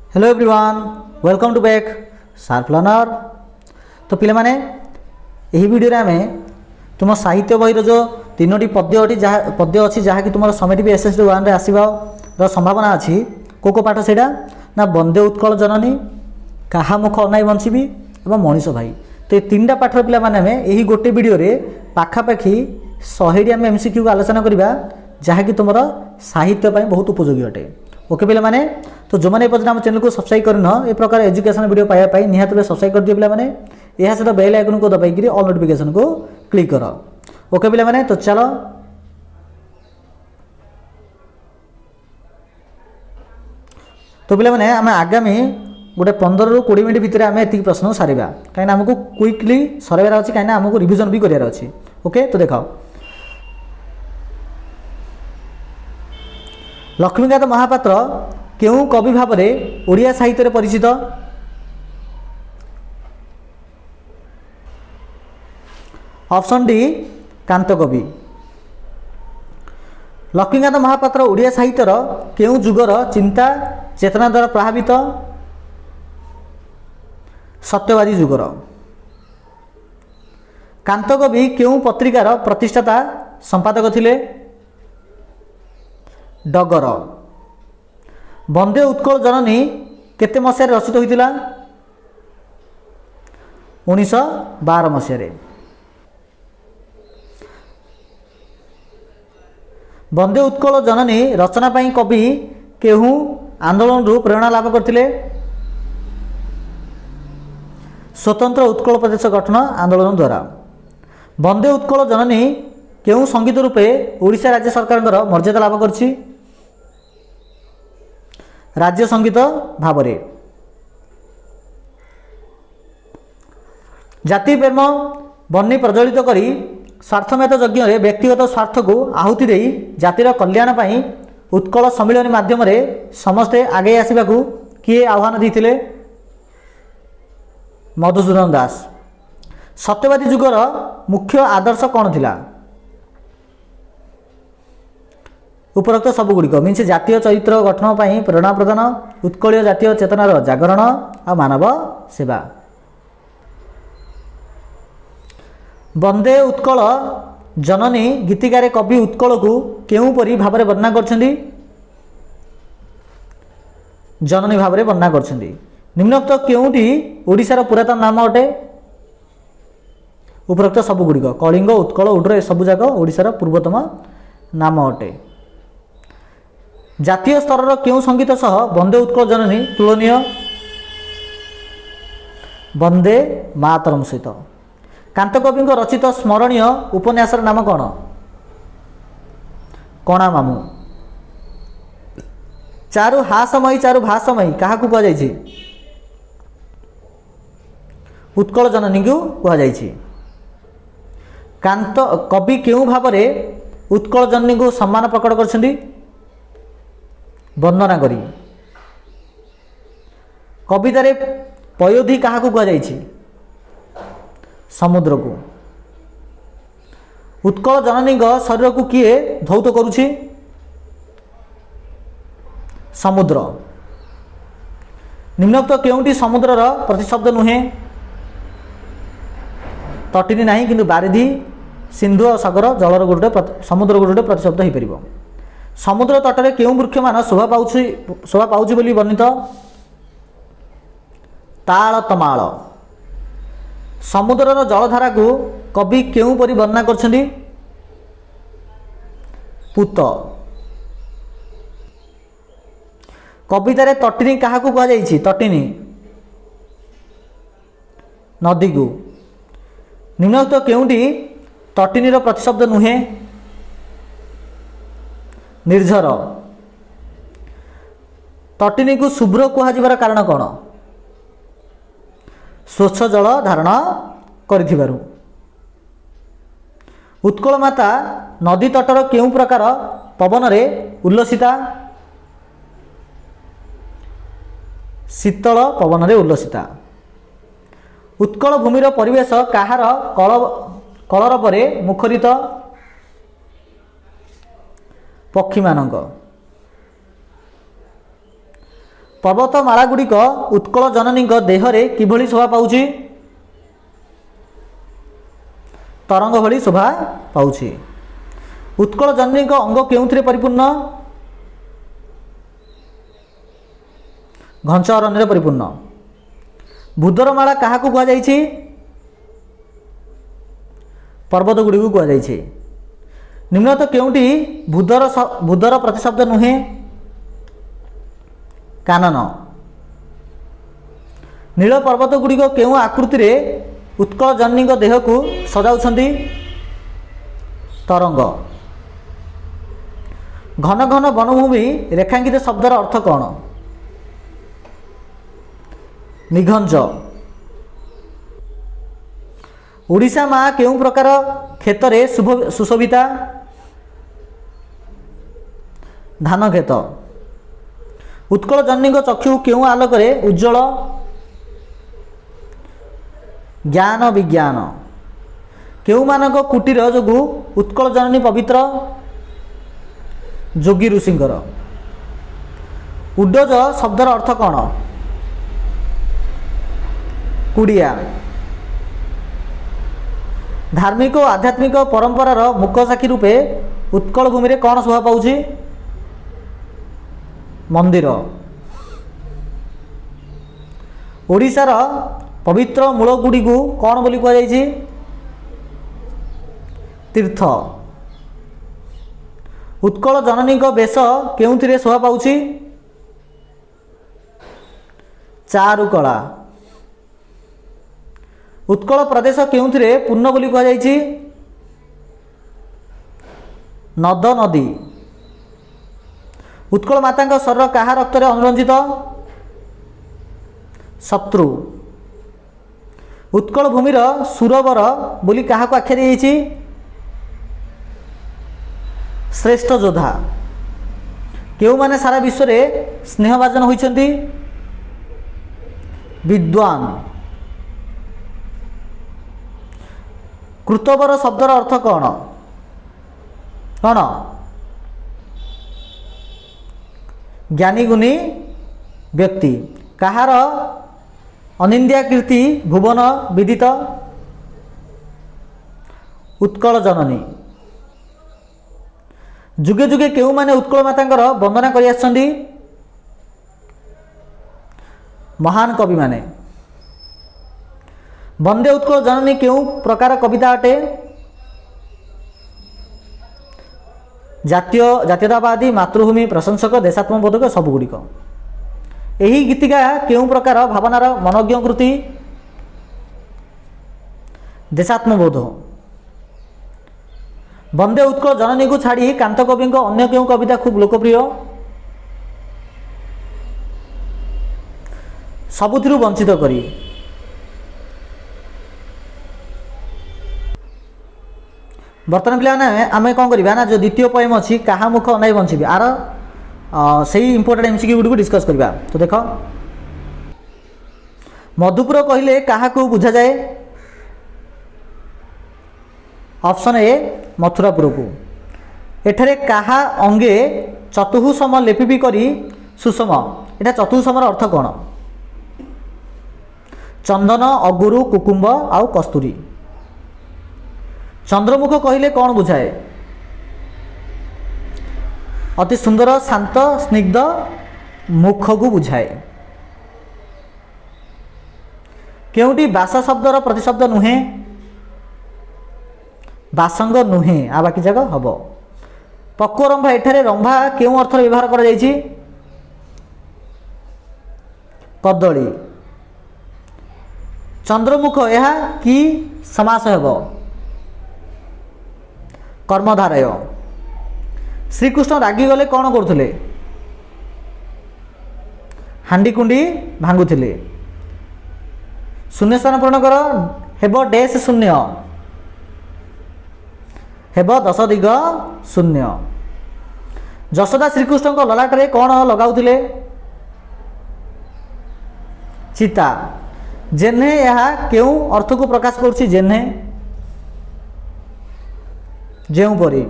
Hello everyone welcome to back sharp learner. तो पिले माने यही वीडियो आम तुम साहित्य बही जो तीनोटी पद्य अच्छी जहाँकि तुम समेट भी एसएसडी 1 रे आसबार संभावना अच्छी को पाठ से ना वंदे उत्कल जननी कहा मुख अनाई बंचबी और मनीष भाई। तो ये तीन पाठर पिला माने यही गोटे वीडियो रे पाखापाखि 100 आम एमसीक्यू को आलोचना करवा जहाँकि तुम साहित्य बहुत उपयोगी अटे। ओके पिला माने तो जो मैंने आम चैनल को सब्सक्राइब करन ए प्रकार एजुकेशन वीडियो पाइबा निहात सब्सक्राइब कर दिए पिला माने यह सहित बेल आइकन को दबाई ऑल नोटिफिकेशन को क्लिक कर। ओके पिला माने तो चलो तो पिला माने आम आगामी गोटे 15 ରୁ 20 मिनट भितर आम एति प्रश्न सारिबा कहीं आमको क्विकली सरवार अच्छी कहीं आमको रिविजन भी करार अच्छी। ओके तो देख लक्ष्मीकांत महापात्र केउं कवि भाव में ओडिया साहित्य रे परिचित? ऑप्शन डी कांत कवि। लक्ष्मीकांत महापात्र ओडिया साहित्यर केउं जुगर चिंता चेतना द्वारा प्रभावित? सत्यवादी जुगर। कांत कवि केउं पत्रिकार प्रतिष्ठाता संपादक थिले? डगर। वंदे उत्कल जननी केते मसीह रचित होइतिला? 1912 मसीह। वंदे उत्कल जननी रचना पाई कवि केहू आंदोलन रु प्रेरणा लाभ करथिले? स्वतंत्र उत्कल प्रदेश गठन आंदोलन द्वारा। वंदे उत्कल जननी केहू संगीत रूपे ओडिशा राज्य सरकार मर्यादा लाभ करछि? राज्य संगीत भाव में। जाति प्रेम बन्नी प्रज्वलित करी स्वार्थमेत यज्ञ रे व्यक्तिगत स्वार्थ को आहुति दे जातिर कल्याण पाई उत्कल सम्मिलन माध्यम रे समस्ते आगे आसवाकू किए आह्वान देते? मधुसूदन दास। सत्यवादी जुगर मुख्य आदर्श कौन थिला? उपरोक्त सबुगुड़िक मीन्स जातीय चरित्र गठन पर प्रेरणा प्रदान उत्कलीय जातीय चेतनार जागरण आ मानव सेवा। वंदे उत्कल जननी गीतिकार कवि उत्कल को केउं परी भाव में वर्णना करछंदी? जननी भाव में वर्णना करछंदी। निम्नोक्त केउंटी ओडिशार पुरातन नाम अटे? उपरोक्त सबुगुड़िक कलिंग उत्कल उड्र ए सबु जाक ओडिशार पूर्वतम नाम अटे। जातीय स्तर केउं संगीत सह वंदे उत्कल जननी तुलनीय? वंदे मातरम सहित। कांत कवि रचित स्मरणीय उपन्यासर नाम कौन? कणा मामू। चारु हासमयी चारु भासमयी क्या कह जाइछि? उत्कल जननी को कह जाइछि। कांत कवि केउं भाव में उत्कल जननी को सम्मान प्रकट करछन्ती? वर्णना करी। कवितारे पयोधी क्या कह जाइछि? समुद्र को। उत्कल जननी शरीर को किए धौत करुछि? समुद्र। निम्नोक्त केउंटी समुद्रर प्रतिशब्द नुहे? तटिनी नहीं किंतु बारिधि सिंधु और सागर जलर गोटे समुद्र गोटे प्रतिशब्द हो पार। समुद्र तटरे केउं वृक्ष मान शोभा पाउछि बोली वर्णित? ताल तमाल। समुद्रर जलधारा को कवि केउं परि वर्णना करछन्ती? पूत। कवितारे तटिनी क्या कह जाइछि? तटिनी नदी को। निम्नोक्त केउंटी तटिनीर प्रतिशब्द नुहे? निर्झर। तटिनी को शुभ्र कह कारण कौन? स्वच्छ जल धारण करिथिबारु। उत्कल माता नदी तटर केउं प्रकार पवन रे उल्लसिता? शीतल पवन रे उल्लसिता। उत्कल भूमिर परिवेश काहार कलर परे मुखरित? पक्षी मानक। पर्वतमाला गुड़िक उत्कल जननी देहरे किभली शोभा पाउछि? तरंग भली शोभा पाउछि। उत्कल जननी अंग केउथिरे परिपूर्ण? घंच अरण्य परिपूर्ण। बुधरमाला काहाकू कुआ जाइछि? पर्वत गुड़ी को कहुई। निम्नत केउटी बुधर प्रतिशब्द नुहे? कानन। नील पर्वत गुड़िक केउ आकृति रे उत्कल जननी देह को सजाउछंती? तरंग। घन घन वनभूमि रेखांकित शब्दर अर्थ कौन? निघंज। ओडिशा माँ केउ प्रकार क्षेत्र सुशोभिता? धान खेत। उत्कल जननी चक्षु केउ आलोक उज्जवल? ज्ञान विज्ञान। केउ मानक कुटीर जोगु उत्कल जननी पवित्र? जोगी ऋषिंकर। उड्डज शब्दर अर्थ कौन? कुड़िया। धार्मिक और आध्यात्मिक परंपरार मुख साक्षी रूपे उत्कल भूमि रे कौन शोभा पाउछि? मंदिर। ओडिशार पवित्र मूल गुड़ी को कौन बोली कह जाइछि? तीर्थ। उत्कल जननी बेश केउथिरे शोभा पाउछि? चारुकला। उत्कल प्रदेश केउथिरे पूर्ण बोली कह जाइछि? नद नदी। उत्कल माता शरीर काहा रक्त रे अनुरंजित? शत्रु। उत्कल भूमिर सुरवर बोली काहा को आख्या दिछि? श्रेष्ठ योद्धा। केउ माने सारा विश्व रे स्नेहभाजन होइछंती? विद्वान। कृतवर शब्दर अर्थ कौन? कौन? ज्ञानी गुणी व्यक्ति। कहार अनिंद्या कीर्ति भुवन विदित? उत्कल जननी। जुगे जुगे केउ माने उत्कल मातांकर वंदना करि आछंती? महान कवि माने। वंदे उत्कल जननी केउ प्रकार कविता अटे? जातीयतावादी, मातृभूमि प्रशंसक, देशात्मबोधक सबुगुड़िक। एही गीतिका केउ प्रकार भावनार मनोज्ञ कृति? देशात्मबोध। वंदे उत्कल जननी को छाड़ी कांत कवि अन्य केउ कविता खूब लोकप्रिय? सबुथिरु वंचित करी। बर्तमान पे आम कौन करवा ना जो द्वितीय पोएम अच्छी क्या मुख अनाई बंची आर से इंपोर्टेंट एमसीक्यू गुडी को डिस्कस करवा। तो देख मधुपुर कहले क्या बुझा जाए? ऑप्शन ए मथुरापुर को। एठारे कहा अंगे चतुःसम लेपिपी करी सुषम। एटा चतुःसमर अर्थ कौन? चंदन, अगुरु, कुकुम्ब आउ कस्तूरी। चंद्रमुख कहले कौन बुझाए? अति सुंदर शांत स्निग्ध मुख को बुझाए। केउटी बास शब्दर प्रतिशब्द नुहे? बासंग नुहे। आ बाकी जगह हम पक्व रंभा। एठारे रंभा केउ अर्थ व्यवहार करा जायछि? कदली। चंद्रमुख यह कि समास हेबो? कर्मधारय। श्रीकृष्ण रागी गले कौन करुले? हांडी कुंडी भांगुले। शून्य स्थान पूर्ण कर हेब डैश शून्य हेब 10 दिग शून्य। यशोदा श्रीकृष्ण ललाटे कौन लगाउले? चिता। जेन्हे यह केउ अर्थ को प्रकाश करुछि? जेन्हे जेउपरी।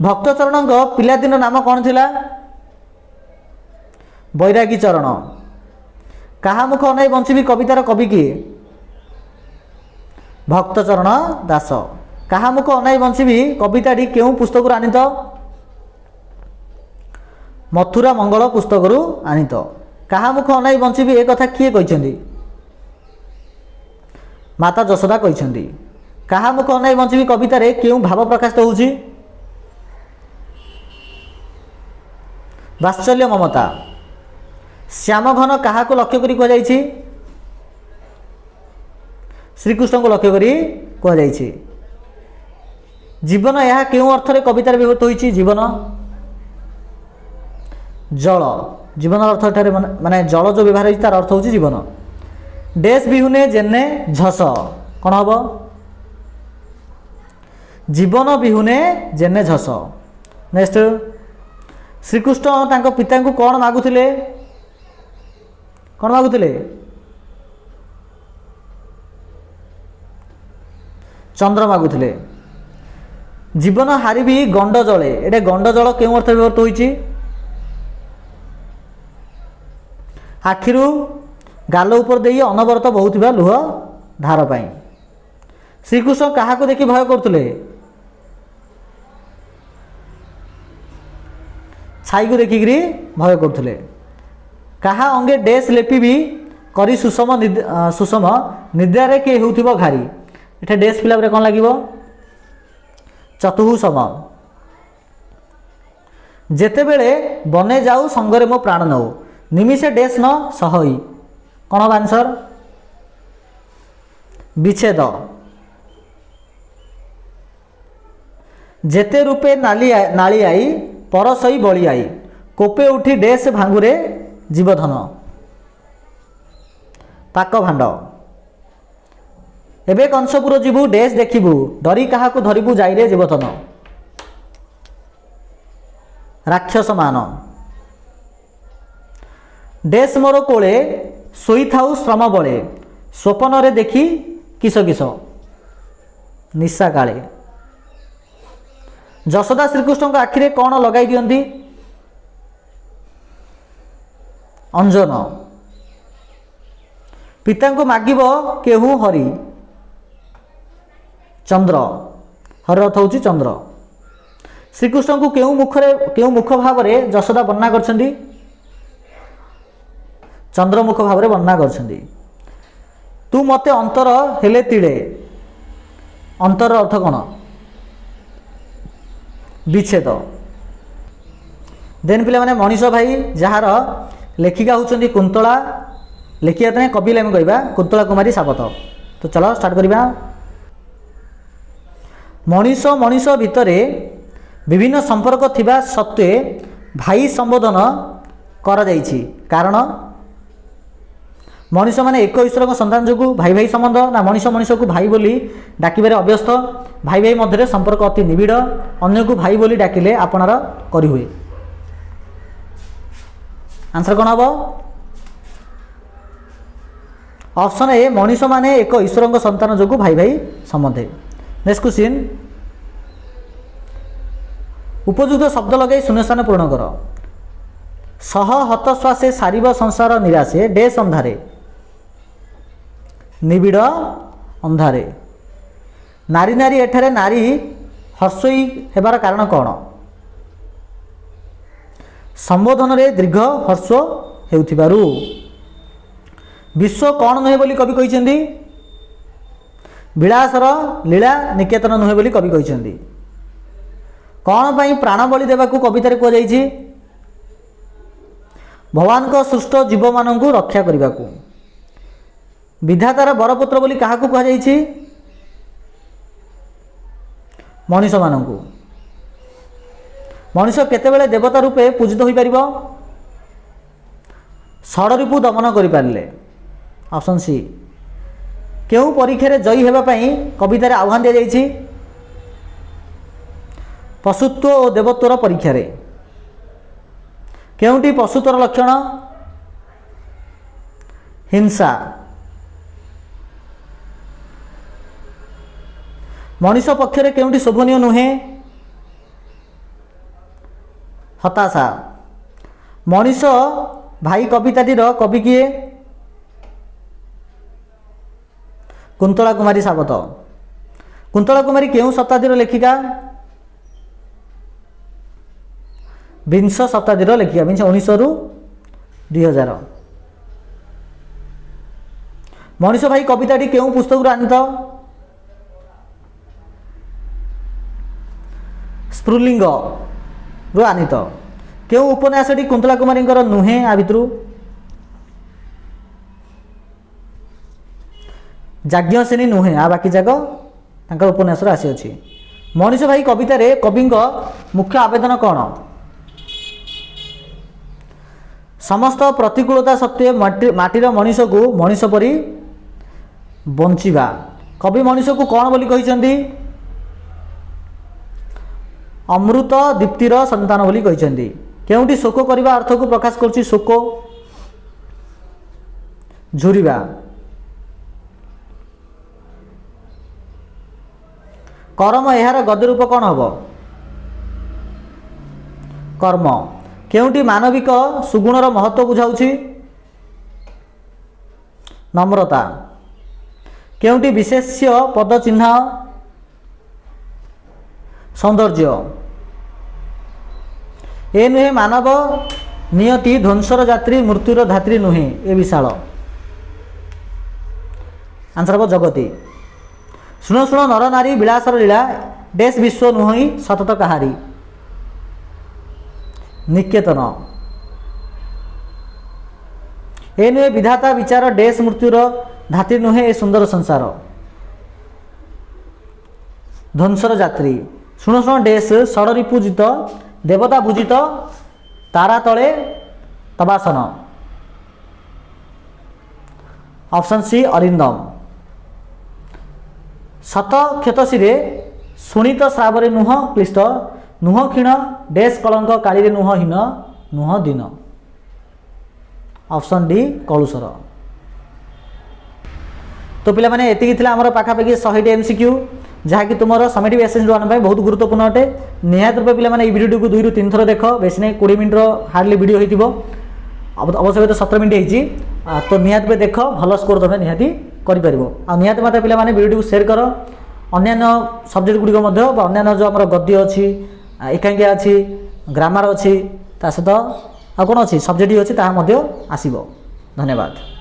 भक्तचरण पिलादिन नाम कौन थिला? बैरागी चरण। कहा मुख अनाई बंचिबी कवितार कवि किए? भक्तचरण दास। कहा मुख अनाई बंचिबी कविताटी केउं पुस्तकरू आनीत? मथुरा मंगल पुस्तकरू आनीत। कहा मुख अनाई बंचिबी ए कथा किए कहिसेंती? माता यशोदा कहिसेंती। कहा मुख अनाई बंचिबी कवितार केउं भाव प्रकाशित होउछि? वात्सल्य ममता। श्यामघन क्या लक्ष्य करी कहुଯାଇଛି? श्रीकृष्ण को लक्ष्य करी कहुଯାଇଛି। जीवन यह केउं अर्थरे कवितार व्यवहृत होइछि? जीवन जल। जीवन अर्थ एठारे माने जल जो व्यवहार होइछि तार अर्थ होइछि जीवन। डैश बिहुने जेने झस कौन हम? जीवन बिहुने जेने झस। नेक्स्ट श्रीकृष्ण तांको पिता को कौन मागुथिले? कौन मागुथिले? चंद्र मागुथिले। जीवन हारिबी गंड जले। एटे गंड जल केउं अर्थ व्यवहृत होइछि? आखिरु गाल उपर देई अनवरत बहुथिबा लुह धार पाई। श्रीकृष्ण कहा को देखि भय करथुले? छाई को देखिकी भय करथुले। कहा अंगे डैश लेपिबी करी सुषम सुषम निद्रारे के हेउथिबो घारी। एठे डैश फिला रे कोन लागिबो? चतुहु सम। जेते बेले बने जाऊ संगरे मो प्राण नऊ निमिषे डैश न सहई। कौन हम आंसर? विच्छेद। जेते रूपे नाली आई परसई बली आई कोपे उठी डैश भांगुरे जीवधन। पाक भांड। एबे कंसपुर जीवु डैश देखिबु डरी काहा को धरिबु जाइरे जीवधन। राक्षस मान। डैश मोर कोले सोई थाउ श्रम बले स्वपन रे देखी किस किस निशा काले। यशोदा श्रीकृष्ण को आखिरे कौन लगाई दियंती? अंजन। पिता को मागिब केहू हरि। चंद्र। हर अर्थ होची चंद्र। श्रीकृष्ण को केहू मुख भाव रे यशोदा वर्णना करछंती? चंद्रमुख भाव रे वर्णना करछंती। तू मते अंतर हेले तिले। अंतर अर्थ कौन? विच्छेद। देन पिला माने मनीष भाई जार लेखिका होचंती कुंतला। लेखिका तने कवि लाइन कहबा कुंतला कुमारी सावत। तो चलो स्टार्ट करिबा। मनीष मनीष भितरे विभिन्न संपर्क थिबा सत्वे भाई संबोधन करा जायछि। कारण मनीष माने एक ईश्वर संतान जो भाई भाई संबंध ना मनीष मनीष को भाई बोली डाकिबारे अभ्यस्त। भाई भाई मध्य संपर्क अति निबिड़। अन्य को भाई बोली डाकिले आपणार करी हुए। आंसर कौन हम? ऑप्शन ए मनीष माने एक ईश्वर संतान जो भाई भाई संबंध। नेक्स्ट क्वेश्चन उपयुक्त शब्द लगे शून्यस्थान पूर्ण कर। सह हतश्वासे सारिब संसार निराशे डैश अंधारे। निबिड़ अंधारे। नारी नारी एठारे नारी हर्षई हेबार कारण कौन? संबोधन रे दीर्घ हर्ष हेउथिबारु। विश्व कौन नुहे बोली कवि कहिसेंती? विलासर लीला निकेतन नुहे बोली कवि कहिसेंती। कौन पाई प्राण बलि देवाकू कवितारे कह जाइछि? भगवान को सृष्ट जीव मानू रक्षा करने को। विधातार बरपुत्र बोली क्या कह जाइछि? मनीष मानू। मनीष केतेबेले देवता रूपे पूजित हो पारिबो? षडरिपु दमन करि पारले। Option C. केउ परीक्षा रे जयी हेबा पई कवितारे आह्वान दिया जाइछि? पशुत्व और देवत्वर परीक्षा रे। केउंटी पशुत्वर लक्षण? हिंसा। मनीष पक्षरे केउंटी शोभनीय नुहे? हताशा। मनीष भाई कविताटीर कवि किए कुंतला कुमारी सावत। कुंतला कुमारी केउं शताब्दीर लेखिका विंश शताब्दीर लेखिका 1900 रु 2000। मनीष भाई कविताटी केउं पुस्तक आनीत स्फुलिंग रु आनीत। केउं उपन्यासटी कुंतला कुमारी नुहे आ भितरु जाज्ञसेनी नुहे आ बाकी जाक तांकर उपन्यास आसी अछि। मनीष भाई कवितार कवि मुख्य आवेदन कौन समस्त प्रतिकूलता सत्वे माटीर मनीष को मनीष परी बंचिबा। कवि मनीष को कौन बोली कहिसेंती अमृत दीप्तिर संतान बोली कहिसेंती। केउंटी शोक करबा अर्थ को प्रकाश करछि शोक झुरिबा। कर्म यार गद्य रूप कौन हम कर्म। केउंटी मानविक सुगुणर महत्व बुझाउछि नम्रता। केउंटी विशेष्य पद चिन्ह सौंदर्य। ए नुहे मानव नियति ध्वंसर जात्री मृत्युर धात्री नुहे ए विशाल। आंसर हम जगती। शुण शुण नर नारी विलासर लीला देश विश्व नुहि सतत कहारी निकेतन। ए नुहे विधाता विचार देश मृत्युर धात्री नुहे ए सुंदर संसार ध्वंसर जात्री। शुण शुण देश षड़रिपुजित देवता पूजित तारा तले तबासन। Option C Arindam. शत क्षतशिरे सुनित श्रावरे नुह क्लिष्ट नुह क्षीण देश कलंक कालीरे नुह हीन नुह दिन। ऑप्शन डी कलुषर। तो पिला माने एतिकी थिला हमर पाखापाखि 100 एमसीक्यू जहाँकि तुम समेटिव एसेंस वन बहुत गुरुत्वपूर्ण अटे। निहात रूप पे पे भिडियो को 2 ରୁ 3 थर देख बेस नहीं 20 मिनट हार्डली भिडियो होता अवश्य तो 17 मिनट होती तो निहात पे देख भल स्कोर तुम निहाती कर निहात मात्र पे भिडियो को सेयार कर अन्य सब्जेक्ट गुड़िक अन्य जो आम गद्य अच्छी एकांकिया अच्छी ग्रामर अच्छी सहित आ कौन अच्छी सब्जेक्ट अच्छी ताहा आसब। धन्यवाद।